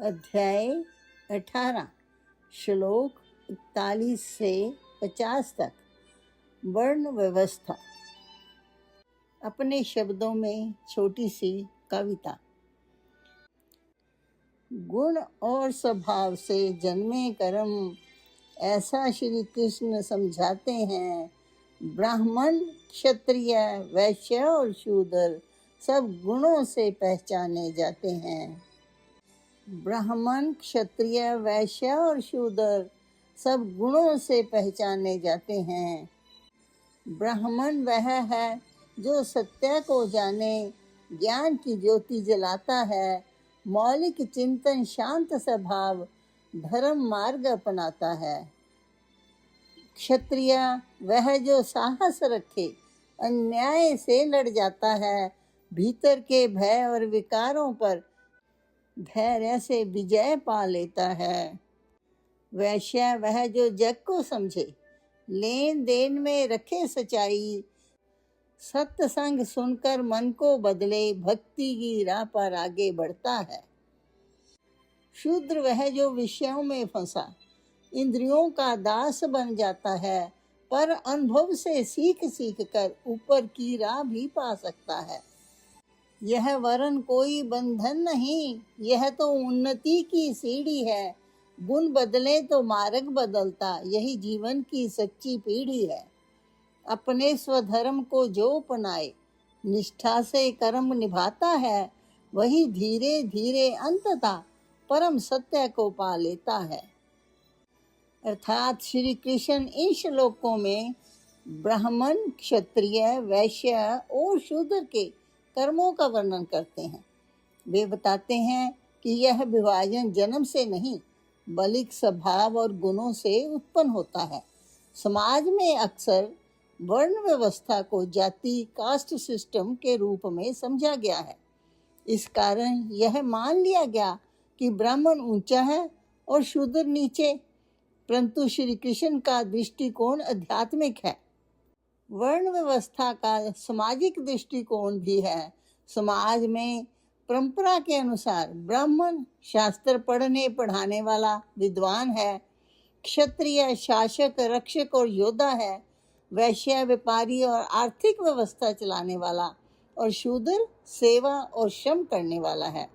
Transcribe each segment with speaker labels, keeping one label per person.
Speaker 1: अध्याय 18 श्लोक 41 से 50 तक। वर्ण व्यवस्था। अपने शब्दों में छोटी सी कविता। गुण और स्वभाव से जन्मे कर्म, ऐसा श्री कृष्ण समझाते हैं। ब्राह्मण, क्षत्रिय, वैश्य और शूद्र सब गुणों से पहचाने जाते हैं। ब्राह्मण, क्षत्रिय, वैश्य और शूद्र सब गुणों से पहचाने जाते हैं। ब्राह्मण वह है जो सत्य को जाने, ज्ञान की ज्योति जलाता है, मौलिक चिंतन, शांत स्वभाव, धर्म मार्ग अपनाता है। क्षत्रिय वह जो साहस रखे, अन्याय से लड़ जाता है, भीतर के भय और विकारों पर धैर्य से विजय पा लेता है। वैश्य वह जो जग को समझे, लेन देन में रखे सच्चाई, सत्संग सुनकर मन को बदले, भक्ति की राह पर आगे बढ़ता है। शूद्र वह जो विषयों में फंसा, इंद्रियों का दास बन जाता है, पर अनुभव से सीख सीख कर ऊपर की राह भी पा सकता है। यह वरण कोई बंधन नहीं, यह तो उन्नति की सीढ़ी है। गुण बदले तो मार्ग बदलता, यही जीवन की सच्ची पीढ़ी है। अपने स्वधर्म को जो अपनाए, निष्ठा से कर्म निभाता है, वही धीरे धीरे अंततः परम सत्य को पा लेता है। अर्थात श्री कृष्ण इन श्लोकों में ब्राह्मण, क्षत्रिय, वैश्य और शूद्र के कर्मों का वर्णन करते हैं। वे बताते हैं कि यह विभाजन जन्म से नहीं, बल्कि स्वभाव और गुणों से उत्पन्न होता है। समाज में अक्सर वर्ण व्यवस्था को जाति, कास्ट सिस्टम के रूप में समझा गया है। इस कारण यह मान लिया गया कि ब्राह्मण ऊंचा है और शूद्र नीचे, परंतु श्री कृष्ण का दृष्टिकोण आध्यात्मिक है। वर्ण व्यवस्था का सामाजिक दृष्टिकोण भी है। समाज में परंपरा के अनुसार ब्राह्मण शास्त्र पढ़ने पढ़ाने वाला विद्वान है, क्षत्रिय शासक, रक्षक और योद्धा है, वैश्य व्यापारी और आर्थिक व्यवस्था चलाने वाला, और शूद्र सेवा और श्रम करने वाला है।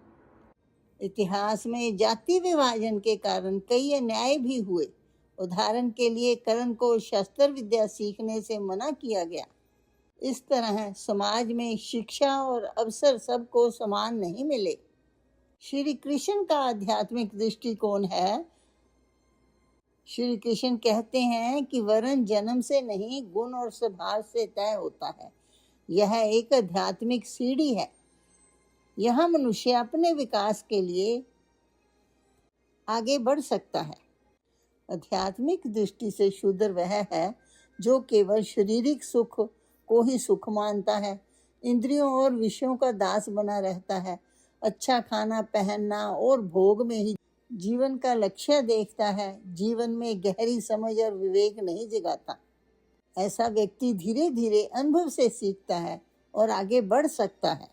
Speaker 1: इतिहास में जाति विभाजन के कारण कई अन्याय भी हुए। उदाहरण के लिए कर्ण को शस्त्र विद्या सीखने से मना किया गया। इस तरह समाज में शिक्षा और अवसर सबको समान नहीं मिले। श्री कृष्ण का आध्यात्मिक दृष्टिकोण है। श्री कृष्ण कहते हैं कि वरण जन्म से नहीं, गुण और स्वभाव से तय होता है। यह एक आध्यात्मिक सीढ़ी है। यहाँ मनुष्य अपने विकास के लिए आगे बढ़ सकता है। आध्यात्मिक दृष्टि से शूद्र वह है जो केवल शारीरिक सुख को ही सुख मानता है, इंद्रियों और विषयों का दास बना रहता है, अच्छा खाना पहनना और भोग में ही जीवन का लक्ष्य देखता है, जीवन में गहरी समझ और विवेक नहीं जगाता। ऐसा व्यक्ति धीरे धीरे अनुभव से सीखता है और आगे बढ़ सकता है।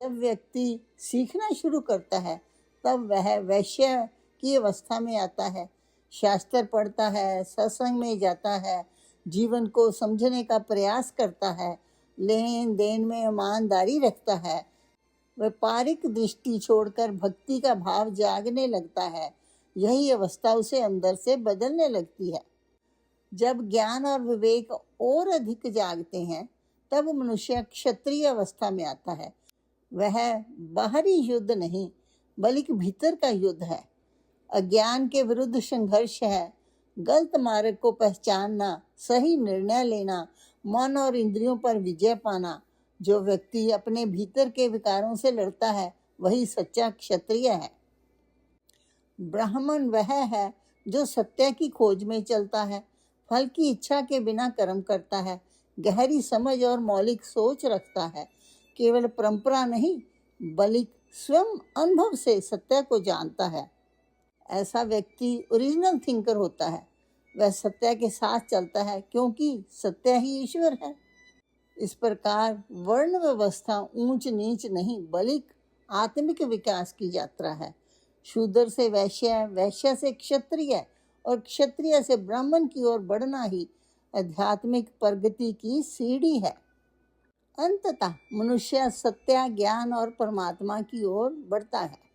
Speaker 1: जब व्यक्ति सीखना शुरू करता है तब वह वैश्य की अवस्था में आता है, शास्त्र पढ़ता है, सत्संग में जाता है, जीवन को समझने का प्रयास करता है, लेन देन में ईमानदारी रखता है, व्यापारिक दृष्टि छोड़कर भक्ति का भाव जागने लगता है। यही अवस्था उसे अंदर से बदलने लगती है। जब ज्ञान और विवेक और अधिक जागते हैं तब मनुष्य क्षत्रिय अवस्था में आता है। वह बाहरी युद्ध नहीं, बल्कि भीतर का युद्ध है। अज्ञान के विरुद्ध संघर्ष है। गलत मार्ग को पहचानना, सही निर्णय लेना, मन और इंद्रियों पर विजय पाना। जो व्यक्ति अपने भीतर के विकारों से लड़ता है वही सच्चा क्षत्रिय है। ब्राह्मण वह है जो सत्य की खोज में चलता है, फल की इच्छा के बिना कर्म करता है, गहरी समझ और मौलिक सोच रखता है, केवल परंपरा नहीं बल्कि स्वयं अनुभव से सत्य को जानता है। ऐसा व्यक्ति ओरिजिनल थिंकर होता है। वह सत्य के साथ चलता है क्योंकि सत्य ही ईश्वर है। इस प्रकार वर्ण व्यवस्था ऊंच नीच नहीं बल्कि आत्मिक विकास की यात्रा है। शूद्र से वैश्य, वैश्य से क्षत्रिय और क्षत्रिय से ब्राह्मण की ओर बढ़ना ही आध्यात्मिक प्रगति की सीढ़ी है। अंततः मनुष्य सत्य, ज्ञान और परमात्मा की ओर बढ़ता है।